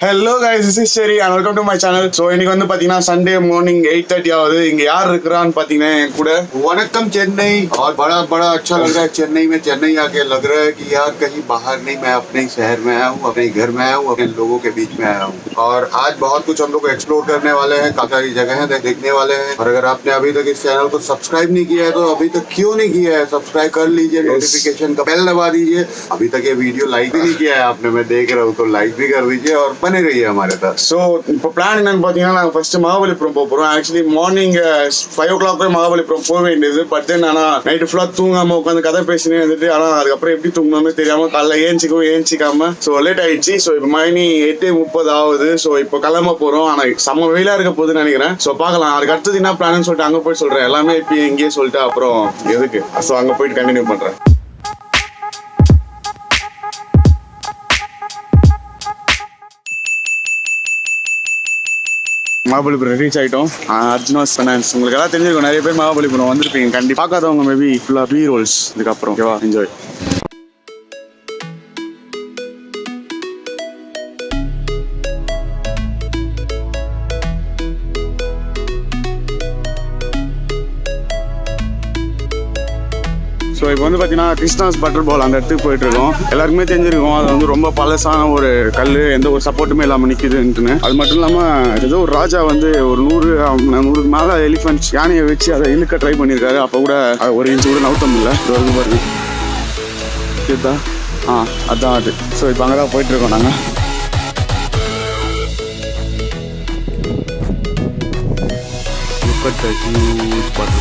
Hello guys, this is Sherry and welcome to my channel. So இன்னைக்கு வந்து பார்த்தீங்கன்னா Sunday morning 8:30 ஆகுது. இங்க யார் இருக்கிறான்னு பார்த்தீங்கன்னா என் கூட वनकम चेन्नई और बड़ा बड़ा अच्छा लग रहा है चेन्नई में। चेन्नई आके लग रहा है कि यार कहीं बाहर नहीं, मैं अपने ही शहर में आया हूँ, अपने घर में आया हूँ, अपने लोगों के बीच में आया हूँ। और आज बहुत कुछ हम लोग एक्सप्लोर करने वाले हैं, काफी सारी जगह है देखने वाले हैं। और अगर आपने अभी तक इस चैनल को सब्सक्राइब नहीं किया है तो अभी तक क्यों नहीं किया है, सब्सक्राइब कर लीजिए, नोटिफिकेशन का बेल दबा दीजिए। अभी तक ये वीडियो लाइक भी नहीं किया है आपने, मैं देख रहा हूँ, तो लाइक भी कर दीजिए और बने रहिए हमारे साथ। ஸோ இப்போ பிளான் என்னன்னு பார்த்தீங்கன்னா நாங்கள் ஃபர்ஸ்ட் மகாபலிபுரம் போக போகிறோம். ஆக்சுவலி மார்னிங் 5 o'clock போய் மகாபலிபுரம் போக வேண்டியது. பட் தென் ஆனால் நைட்டு ஃபுல்லாக தூங்காமல் உட்காந்து கதை பேசினே வந்துட்டு, ஆனால் அதுக்கப்புறம் எப்படி தூங்கணுமே தெரியாமல் காலைல ஏஞ்சிக்காம ஸோ லேட் ஆயிடுச்சு. ஸோ இப்போ மணி 8:30 ஆகுது. ஸோ இப்போ கிளம்ப போகிறோம். ஆனால் செம்ம வெயிலாக இருக்க போகுதுன்னு நினைக்கிறேன். ஸோ பார்க்கலாம். அதுக்கு அடுத்தது என்ன பிளான்னு சொல்லிட்டு அங்கே போய் சொல்கிறேன். எல்லாமே இப்போ இங்கேயே சொல்லிட்டு அப்புறம் எதுக்கு, ஸோ அங்கே போயிட்டு கண்டினியூ பண்ணுறேன். மகாபலிபுரம் ரீச் ஆகிட்டோம். அர்ஜுனாஸ் ஃபைனான்ஸ் உங்களுக்கு எல்லாம் தெரிஞ்சிருக்கும். நிறைய பேர் மகாபலிபுரம் வந்திருப்பீங்க. கண்டிப்பாக பார்க்காதவங்க மேபி ஃபுல்லாக பி ரோல்ஸ் இதுக்கப்புறம் ஓகேவா, என்ஜாய். ஸோ இப்போ வந்து பார்த்தீங்கன்னா கிருஷ்ணாஸ் பட்டர் பால் அந்த இடத்துக்கு போயிட்டு இருக்கோம். எல்லாருக்குமே தெரிஞ்சிருக்கும் அது வந்து ரொம்ப பழசான ஒரு கல், எந்த ஒரு சப்போர்ட்டுமே இல்லாமல் நிற்குதுன்ட்டுன்னு. அது மட்டும் இல்லாமல் ஏதோ ஒரு ராஜா வந்து ஒரு 100 மேலே எலிஃபென்ட் யானையை வச்சு அதை இழுக்க ட்ரை பண்ணியிருக்காரு. அப்போ கூட ஒரு இன்ச்சு கூட நவுத்தம் இல்லை. இது பாருங்க, இதுதான் அதான் அது. ஸோ இப்போ அங்கே தான் போயிட்டு இருக்கோம் நாங்கள். பட்டர் பால்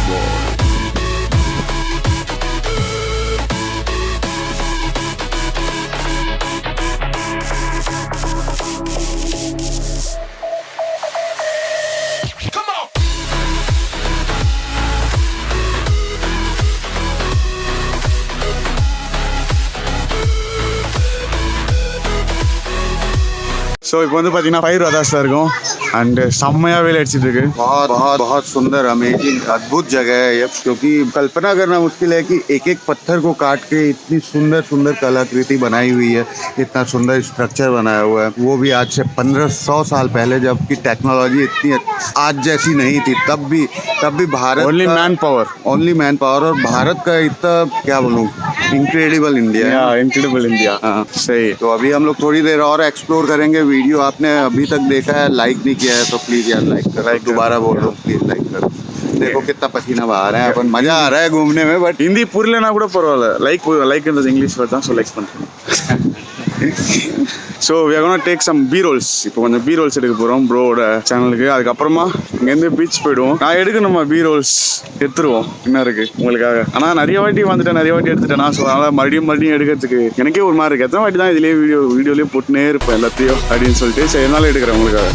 ஸோ இப்போ வந்து பார்த்தீங்கன்னா ஃபயர் ரதாஸில் இருக்கும் அண்ட் செம்மையாக वेल அடிச்சிட்டு இருக்கு. बहुत बहुत बहुत सुंदर अमेजिंग अद्भुत जगह है ये, क्योंकि कल्पना करना मुश्किल है कि एक एक पत्थर को काट के इतनी सुंदर सुंदर कलाकृति बनाई हुई है, इतना सुंदर स्ट्रक्चर बनाया हुआ है। वो भी आज से 1500 साल पहले, जबकि टेक्नोलॉजी इतनी आज जैसी नहीं थी, तब भी भारत ओनली मैन पावर और भारत का इतना क्या बोलूँ, इनक्रेडिबल इंडिया। इनक्रेडिबल इंडिया, सही। तो अभी हम लोग थोड़ी देर और एक्सप्लोर करेंगे। वीडियो आपने अभी तक देखा है, लाइक नहीं किया है तो प्लीज यार लाइक करो। दोबारा बोल रहा हूँ, प्लीज लाइक करो। देखो कितना पसीना बहा रहा है, अपन मजा आ रहा है घूमने में। बट हिंदी புரியலனா கூட பரவாயில்ல, லைக்ன்றது இங்கிலீஷ் வேர்ட் தான். ஸோ லைக் பண்ணுறேன். So we are gonna take some B-rolls. இப்போ கொஞ்சம் B-rolls எடுக்க போகிறோம் ப்ரோவோட சேனலுக்கு. அதுக்கப்புறமா இங்கேருந்து பீச் போயிடுவோம். நான் எடுக்கணுமா B-rolls எடுத்துருவோம், என்ன இருக்குது உங்களுக்காக. ஆனால் நிறைய வாட்டி எடுத்துட்டேன். ஸோ அதனால் மறுபடியும் எடுக்கிறதுக்கு எனக்கே ஒரு மாதிரி இருக்குது. எத்தனை வாட்டி தான் இதுலேயே வீடியோலேயே போட்டுனே இருப்பேன் எல்லாத்தையும் அப்படின்னு சொல்லிட்டு சரி என்னால் எடுக்கிறேன் உங்களுக்காக.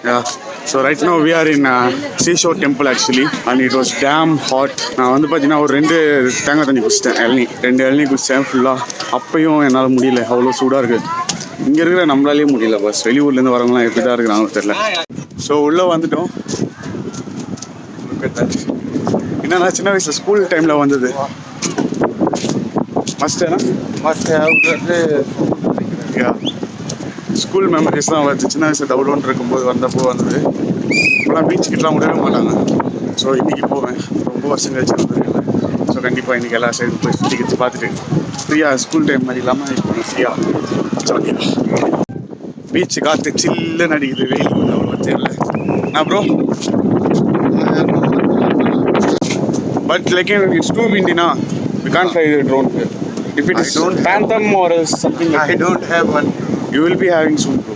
Yeah. So right now we are in Seashore Temple actually, and it was damn hot. நான் வந்து பார்த்தீங்கன்னா ஒரு 2 தேங்காய் தண்ணி குடிச்சிட்டேன், 2 இளநீ குடிச்சிட்டேன் ஃபுல்லாக. அப்பையும் என்னால் முடியல, அவ்வளோ சூடாக இருக்குது. இங்கே இருக்கிற நம்மளாலேயே முடியல. பஸ் வெளியூர்லேருந்து வரவங்களாம் எப்படி தான் இருக்கிறாங்கன்னு தெரியல. ஸோ உள்ளே வந்துட்டோம். என்னன்னா சின்ன வயசு ஸ்கூல் டைமில் வந்தது ஸ்கூல் மெமரிஸ் தான் வருது. சின்ன வயசு டவுன் இருக்கும்போது வந்தது. இப்போலாம் பீச்சுக்கிட்டலாம் விடவே மாட்டாங்க. ஸோ இன்றைக்கி போவேன், ரொம்ப வருஷம் கழிச்சு வந்ததுனால. ஸோ கண்டிப்பாக இன்றைக்கி எல்லா சைடும் போய் சுற்றிக்கிட்டு பார்த்துட்டு ஃப்ரீயாக ஸ்கூல் டைம் மாதிரி இல்லாமல் இப்போ ஃப்ரீயாக ஜாலியாக பீச்சு காற்று சில்லுன்னு அடிக்குது. வெயில் கொஞ்சம் அவ்வளோ தெரியல. Bro But like it's too windy now. We can't fly the drone here. If it is Phantom or something like I don't have one. you will be having soon bro.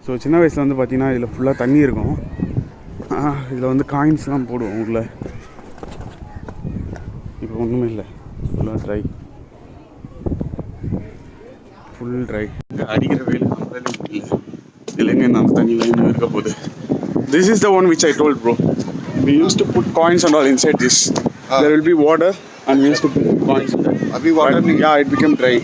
So சின்ன வயசில் வந்து பார்த்தீங்கன்னா இதில் ஃபுல்லாக தண்ணி இருக்கும். இதில் வந்து காயின்ஸ்லாம் போடுவோம் உள்ள. இப்போ ஒன்றுமே இல்லை, ஃபுல்லாக ட்ரை, ஃபுல் ட்ரை. இங்கே அடிக்கிற வெயில் நம்மளால இல்லை. இல்லைங்க அந்த தண்ணியில் இன்னும் இருக்க போகுது. This is the one which I told bro. We used to put coins and all inside this. There will be water and we used to put coins in that. Abhi water nahi. Yeah, it became dry.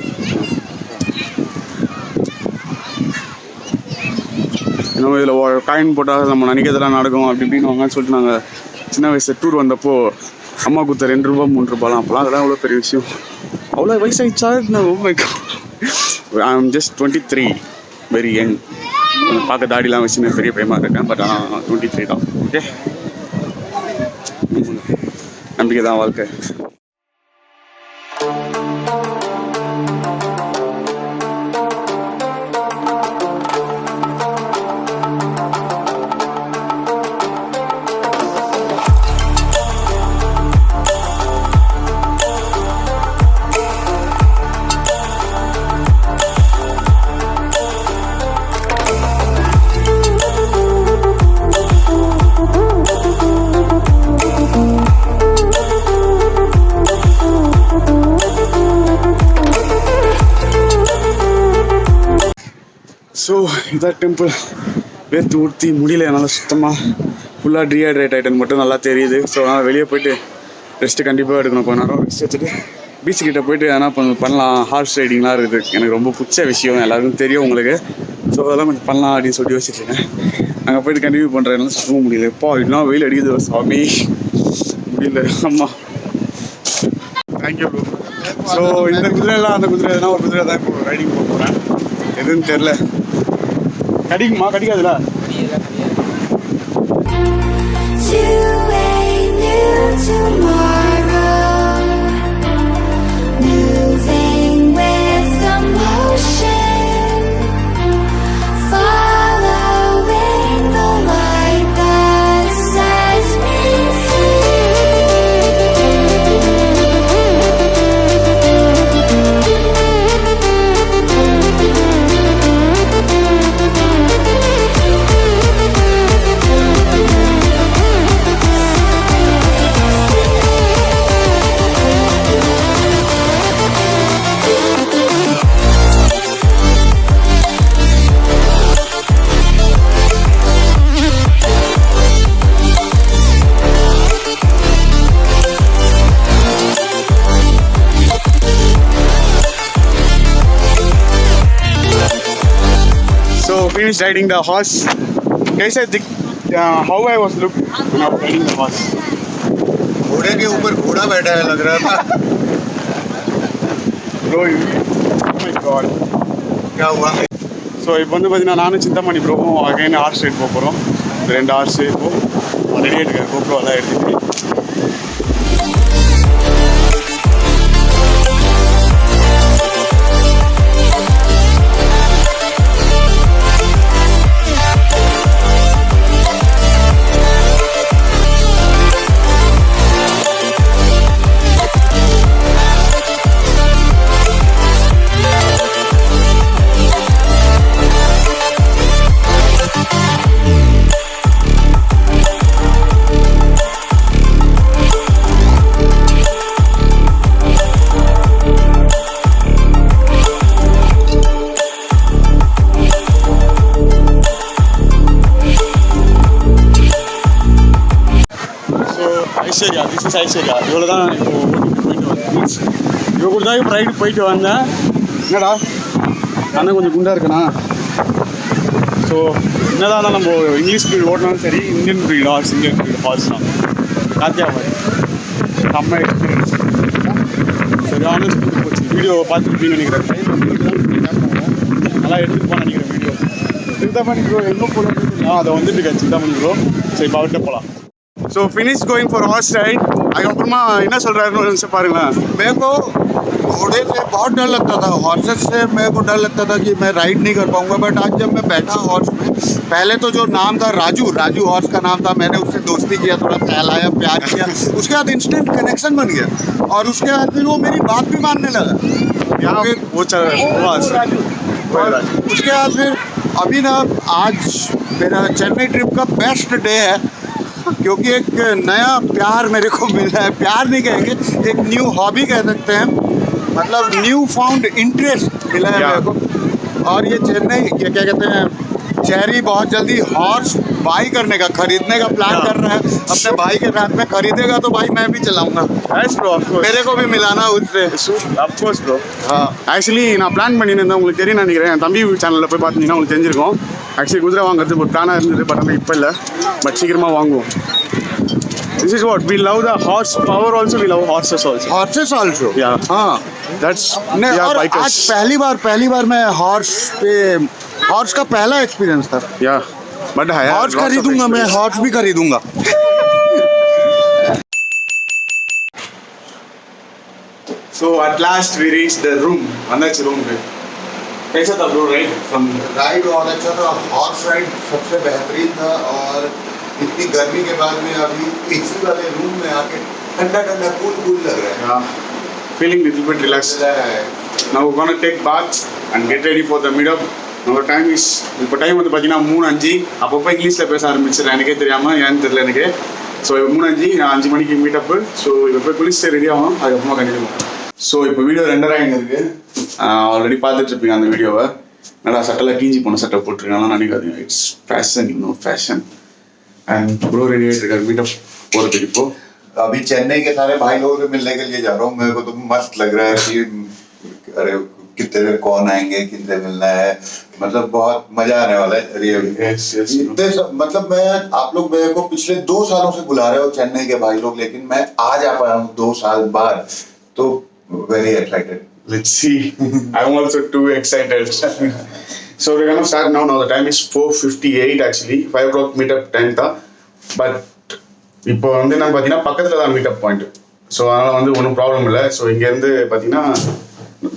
இன்னும் இதில் coin போட்டால் நம்ம நினைக்கிறதெல்லாம் நடக்கும் அப்படி இப்படின்னு வாங்கன்னு சொல்லிட்டு நாங்கள் சின்ன வயசு டூர் வந்தப்போ அம்மா கொடுத்த 2 ரூபா 3 ரூபாலாம் அப்போலாம் அதெல்லாம் அவ்வளோ பெரிய விஷயம். அவ்வளோ வயசாகிடுச்சா? I am just 23, very young. பார்க்க தாடிலாம் வச்சு பெரிய பயமாக இருக்கேன். பட் 23 தான். ஓகே, நம்பிக்கை தான் வாழ்க்கை. ஸோ இதான் டெம்பிள். வேர்த்து ஊற்றி முடியல என்னால் சுத்தமாக. ஃபுல்லாக டீஹைட்ரேட் ஆகிட்டேன்னு மட்டும் நல்லா தெரியுது. ஸோ அதனால் வெளியே போய்ட்டு ரெஸ்ட்டு கண்டிப்பாக எடுக்கணும். கொஞ்ச நேரம் ரெஸ்ட் எடுத்துட்டு பீச்சுக்கிட்ட போய்ட்டு எதனா பண்ணலாம். ஹார்ஸ் ரைடிங்லாம் இருக்குது, எனக்கு ரொம்ப பிடிச்ச விஷயம், எல்லாருக்கும் தெரியும் உங்களுக்கு. ஸோ அதெல்லாம் கொஞ்சம் பண்ணலாம் அப்படின்னு சொல்லி யோசிச்சுருக்கேன். அங்கே போய்ட்டு கண்டினியூ பண்ணுறேன். சுத்தமாக முடியல. எப்போ இன்னும் வெயில் அடிக்குது சாமி, முடியல. ஆமாம், தேங்க்யூ ப்ரோ. ஸோ இந்த குதிரைலாம் அந்த குதிரை எதனா ஒரு குதிரை தான் இப்போ ரைடிங் போக போகிறேன். எதுன்னு தெரில, கடிக்குமா கடிக்காதுல. Finished riding the horse. Guys, I think how I was looking when I was riding the horse. घोड़े के ऊपर घोड़ा बैठा है लग रहा था. Bro, oh my god. क्या हुआ? ஸோ இப்போ வந்து பார்த்தீங்கன்னா நானும் சிந்தாமணி ப்ரோவும் அகைன் ஹார்ஸ் ரைட் போக போகிறோம். 2 ஹார்ஸு இப்போ ரெடி ஆகிட்டு கோப்ரோ எல்லாம் எடுத்துக்கிட்டு. Aishwarya, this is Aishwarya. இவ்வளோ தான் இப்போ ஓட்டிட்டு போயிட்டு வந்தேன். இவ்வளோ கூட தான் இப்போ ரைடு போயிட்டு வந்தேன். என்னடா அண்ணன் கொஞ்சம் குண்டாக இருக்கண்ணா. ஸோ என்னதான் இருந்தால் நம்ம இங்கிலீஷ் ப்ரீட் ஓட்டினாலும் சரி, Indian breed horse, Indian breed horse தான் காத்தியாபாய் செம்ம எக்ஸ்பீரியன்ஸ். சரியான போச்சு. வீடியோ பார்த்துருப்பீங்கன்னு நினைக்கிறேன். நல்லா எடுத்துருப்பான்னு நினைக்கிறேன் வீடியோ. சிந்தாமணி ப்ரோ எங்கே போகணும் அதை வந்துட்டு இருக்கேன் சிந்தாமணி ப்ரோ. சரி இப்போ அவர்கிட்ட போகலாம். So finished going for horse ride. அதுக்கப்புறமா என்ன சொல்கிறாருன்னு ஒரு நிமிஷம் பாருங்களேன். मेरे को घोड़े से बहुत डर लगता था, हॉर्सेस से मेरे को डर लगता था कि मैं राइड नहीं कर पाऊंगा, बट आज जब मैं बैठा हॉर्स में, पहले तो जो नाम था राजू हॉर्स का नाम था, मैंने उससे दोस्ती किया, थोड़ा सहलाया, प्यार किया, उसके बाद इंस्टेंट कनेक्शन बन गया और उसके बाद फिर वो मेरी बात भी मानने लगा। यहाँ वो चल रहा है और उसके बाद फिर अभी ना आज मेरा चेन्नई ट्रिप का बेस्ट डे है, क्योंकि एक नया प्यार मेरे को मिला है, प्यार नहीं कहेंगे, एक न्यू हॉबी कह सकते हैं, मतलब न्यू फाउंड इंटरेस्ट मिला है मेरे को। और ये चेन्नई ये क्या कहते हैं, चेरी बहुत जल्दी हॉर्स बाई करने का, खरीदने का प्लान कर रहा है अपने भाई के साथ में, खरीदेगा तो भाई मैं भी चलाऊंगा, Yes bro, of course. मेरे को भी मिलाना उससे। Of course bro. हाँ ஆக்சுவலி நான் பிளான் பண்ணியிருந்தேன், உங்களுக்கு தெரியும் நினைக்கிறேன். என் தம்பி சேனலில் போய் பார்த்தீங்கன்னா உங்களுக்கு தெரிஞ்சிருக்கும். ஆக்சுவலி குதிரை வாங்குறது ஒரு பிளானாக இருந்தது, பட் ஆனால் இப்போ இல்லை, பட் சீக்கிரமாக வாங்குவோம். This is what we love, the horse power also, we love horses also. Horses also. Yeah. हाँ That's नहीं, we are और आज bikers. पहली बार मैं हॉर्स का पहला एक्सपीरियंस था। Yeah. But है हॉर्स खरीदूंगा मैं, हॉर्स भी खरीदूंगा। So at last we reached the room. वंदाச்சு रूम पे. कैसा था bro राइड फ्रॉम? राइड बहुत अच्छा था, हॉर्स राइड सबसे बेहतरीन था, और इतनी गर्मी के बाद में अभी एसी वाले रूम में आके ठंडा ठंडा कूल लग रहा Yeah. Feeling little bit relaxed. है। Now we're gonna take baths and get ready for the meetup. Our time is இப்போ டைம் வந்து பார்த்தீங்கன்னா 3:05. அப்பப்போ இங்கிலீஷில் பேச ஆரம்பிச்சிடறேன், எனக்கே தெரியாமல் ஏன்னு தெரியல எனக்கு. ஸோ இப்போ 3:05, நான் 5 மணிக்கு மீட்டப்பு. ஸோ இப்போ போய் குளிச்சுட்டு ரெடி ஆகணும், அதுக்கப்புறமா கண்டினியூ பண்ணுறேன். ஸோ இப்போ வீடியோ 2:30 இருக்கு. ஆல்ரெடி பார்த்துட்டு இருப்பீங்க அந்த வீடியோவை. நல்லா சட்டெல்லாம் கீஞ்சி போன சட்டை போட்டிருக்காங்க, நினைக்காதீங்க. It's fashion, no fashion. And bro ready ஆகிட்டு இருக்காரு மீட்டப் போகிறதுக்கு. இப்போ अभी चेन्नई के सारे भाई लोगों से मिलने के लिए जा रहा हूँ, मेरे को तो मस्त लग रहा है कि अरे कितने कौन आएंगे, किनसे मिलना है, मतलब बहुत मजा आने वाला है रियली। मतलब मैं आप लोग मेरे को पिछले 2 सालों से बुला रहे हो चेन्नई के भाई लोग, लेकिन मैं आज आ पाया हूँ 2 साल बाद, तो very excited. Let's see. I'm also too excited. So we're gonna start now. Now the time is 4:58 actually. 5 o'clock meetup time tha. But இப்போ வந்து நான் பார்த்தீங்கன்னா பக்கத்தில் தான் மீட்டப் பாயிண்ட். ஸோ அதனால் வந்து ஒன்றும் ப்ராப்ளம் இல்லை. ஸோ இங்கேருந்து பார்த்தீங்கன்னா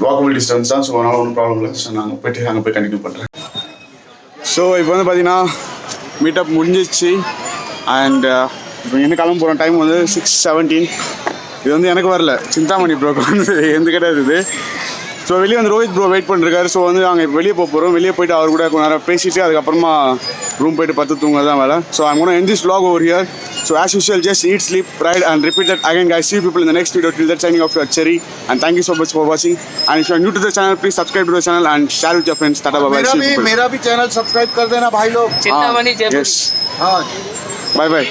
வாக்கபிள் டிஸ்டன்ஸ் தான். ஸோ அதனால் ஒன்றும் ப்ராப்ளம் இல்லை. ஸோ நாங்கள் போய்ட்டு அங்கே போய் கண்டினியூ பண்ணுறேன். ஸோ இப்போ வந்து பார்த்தீங்கன்னா மீட்டப் முடிஞ்சிச்சு. அண்ட் இப்போ என்ன கிளம்ப போகிற டைம் வந்து 6:17. இது வந்து எனக்கு வரல, சிந்தாமணி ப்ரோக்கு வந்து எந்த கிடையாது இது. ஸோ வெளியே வந்து ரோஹித் ப்ரோ வெயிட் பண்ணிருக்காரு. ஸோ வந்து நாங்கள் இப்போ வெளியே போகிறோம். வெளியே போயிட்டு அவர் கூட கொஞ்சம் நேரம் பேசிட்டு அதுக்கப்புறமா ரூம் போயிட்டு பத்து தூங்க தான் வேலை. So I'm gonna end this vlog over here. So as usual, just eat, sleep, ride and repeat that again guys. See you people in the next video. Till that, signing off your Cherry, and thank you so much for watching. And if you are new to the channel, please subscribe to the channel and share with your friends. Tata bye bye. मेरा भी channel subscribe कर देना भाई लोग। Chintamani Jaipur. Yes. हाँ Bye bye.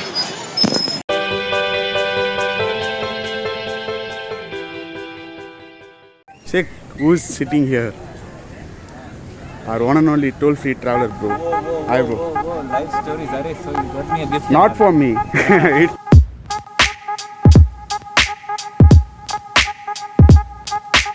Check who's sitting here. Our one and only toll-free traveler, bro. Hi, bro. Life stories. So you got me a gift. Not for me. It's